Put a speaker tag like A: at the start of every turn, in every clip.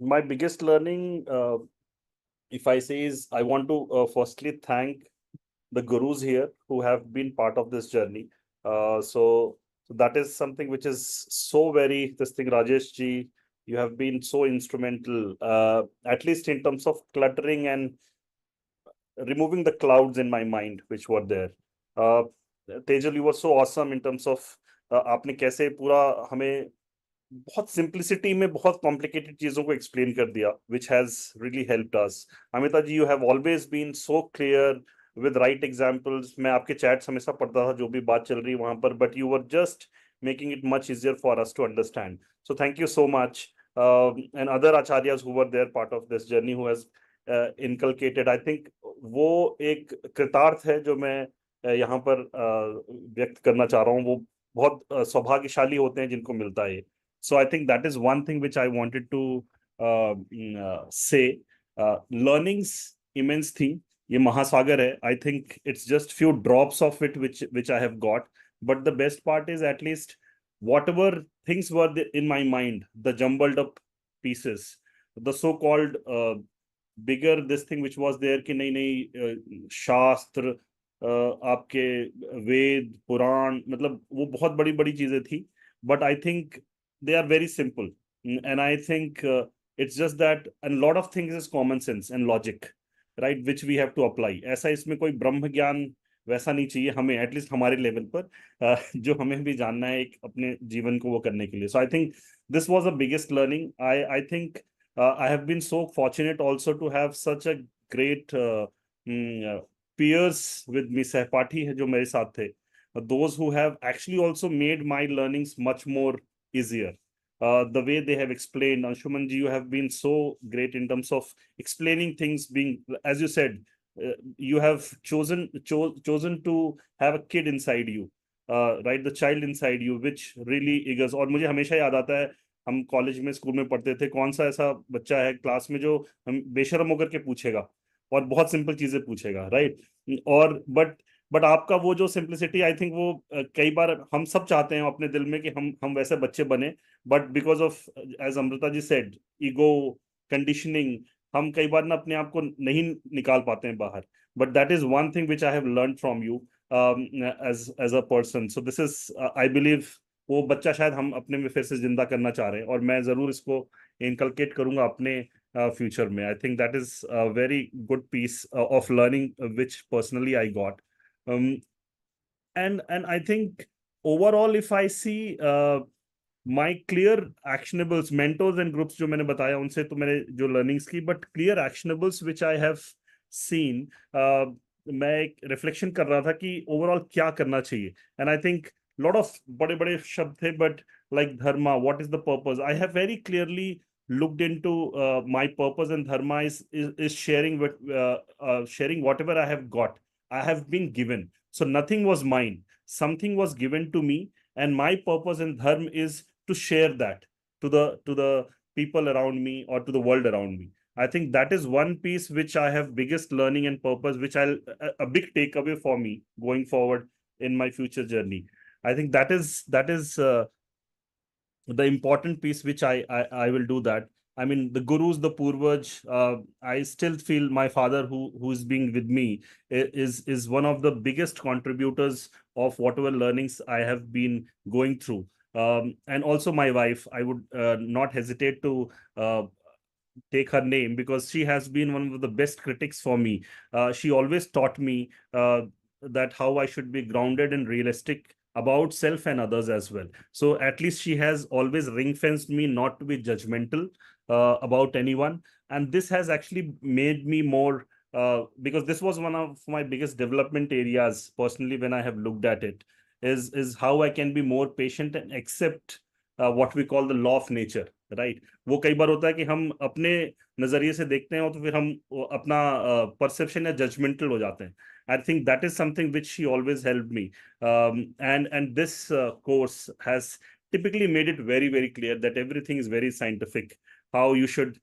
A: My biggest learning, if I say, is I want to firstly thank the gurus here who have been part of this journey. So that is something which is so very, this thing, Rajesh ji, you have been so instrumental, at least in terms of cluttering and removing the clouds in my mind which were there. Uh, Tejal, you were so awesome in terms of आपने कैसे पूरा हमें बहुत simplicity में बहुत complicated चीजों को explain कर दिया, which has really helped us. Amita ji, you have always been so clear with right examples. मैं आपके चैट्स हमेशा पढ़ता था जो भी बात चल रही वहां पर, but you were just making it much easier for us to understand. So thank you so much. And other acharyas who were there part of this journey who has inculcated, I think वो एक कृतार्थ है जो मैं यहाँ पर व्यक्त करना चाह रहा हूँ. वो बहुत सौभाग्यशाली होते हैं जिनको मिलता है. So I think that is one thing which I wanted to say. Learnings immense थी. ये महासागर है. I think it's just few drops of it which I have got. But the best part is at least whatever things were in my mind, the jumbled up pieces, the so-called bigger this thing which was there कि नहीं शास्त्र, आपके वेद पुराण, मतलब वो बहुत बड़ी बड़ी चीजें थी. But I think they are very simple. And I think it's just that a lot of things is common sense and logic, right, which we have to apply. ऐसा इसमें कोई ब्रह्म ज्ञान वैसा नहीं चाहिए हमें, एटलीस्ट हमारे लेवल पर, जो हमें भी जानना है एक अपने जीवन को वो करने के लिए. So I think this was the biggest learning. I think I have been so fortunate also to have such a great peers with me. सहपाठी है जो मेरे साथ थे, those who have actually also made my learnings much more easier. The way they have explained, Anshuman ji, you have been so great in terms of explaining things. Being, as you said, you have chosen to have a kid inside you, right, the child inside you, which really eagers. और मुझे हमेशा याद आता है, हम college में school में पढ़ते थे, कौन सा ऐसा बच्चा है क्लास में जो हम बेशर्म होकर के पूछेगा और बहुत सिंपल चीजें पूछेगा, राइट. और बट आपका वो जो सिंप्लिसिटी, आई थिंक वो कई बार हम सब चाहते हैं अपने दिल में कि हम वैसे बच्चे बने, but because of, as Amrita ji said, ego, conditioning, हम कई बार ना अपने आप को नहीं निकाल पाते हैं बाहर. But that is one thing which I have learn from you as a person. So this is, I believe, वो बच्चा शायद हम अपने में फिर से जिंदा करना चाह रहे हैं, और मैं जरूर इसको इनकलकेट करूंगा अपने फ्यूचर में. I think that is a very good piece of learning which personally I got. And I think overall, if I see my clear actionables, mentors and groups जो मैंने बताया उनसे तो मैंने जो learnings की, but clear actionables which I have seen, मैं एक रिफ्लेक्शन कर रहा था कि ओवरऑल क्या करना चाहिए. And I think lot of बड़े बड़े शब्द थे, but like Dharma, what is the purpose, I have very clearly looked into my purpose, and dharma is sharing sharing whatever I have got, I have been given. So nothing was mine, something was given to me, and my purpose and dharma is to share that to the people around me or to the world around me. I think that is one piece which I have biggest learning and purpose, which I'll a big takeaway for me going forward in my future journey. I think that is the important piece which I will do that. I mean, the gurus, the purvaj, I still feel my father who is being with me is one of the biggest contributors of whatever learnings I have been going through. And also my wife, I would not hesitate to take her name, because she has been one of the best critics for me. She always taught me that how I should be grounded and realistic about self and others as well. So at least she has always ring fenced me not to be judgmental about anyone. And this has actually made me more, because this was one of my biggest development areas personally when I have looked at it, is how I can be more patient and accept what we call the law of nature, right. वो कई बार होता है कि हम अपने नजरिए से देखते हैं और तो फिर हम अपना परसेप्शन या जजमेंटल हो जाते हैं. I think that is something which she always helped me. And this course has typically made it very, very clear that everything is very scientific, how you should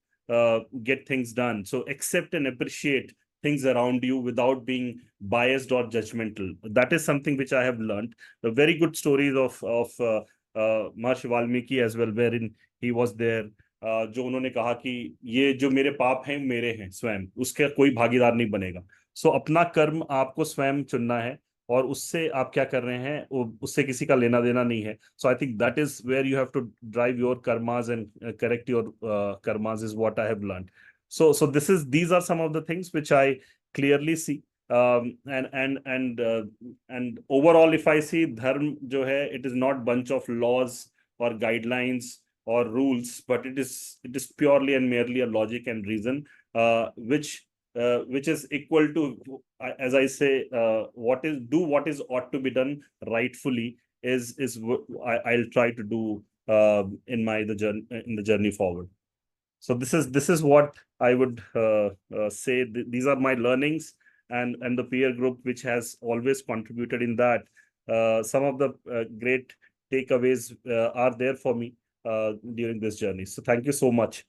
A: get things done. So accept and appreciate things around you without being biased or judgmental. That is something which I have learned. The very good stories of Maharishi Valmiki as well, wherein he was there. जो उन्होंने कहा कि ये जो मेरे पाप हैं मेरे हैं स्वयं, उसके कोई भागीदार नहीं बनेगा। सो अपना कर्म आपको स्वयं चुनना है, और उससे आप क्या कर रहे हैं उससे किसी का लेना देना नहीं है। So I think that is where you have to drive your karmas and correct your karmas, is what I have learned. So these are some of the things which I clearly see. And overall, if I see dharm jo hai, it is not bunch of laws or guidelines or rules, but it is purely and merely a logic and reason, which is equal to, as I say, what is ought to be done rightfully, I'll try to do in the journey forward. So this is what I would say. These are my learnings, and the peer group which has always contributed in that. Some of the great takeaways are there for me during this journey. So thank you so much.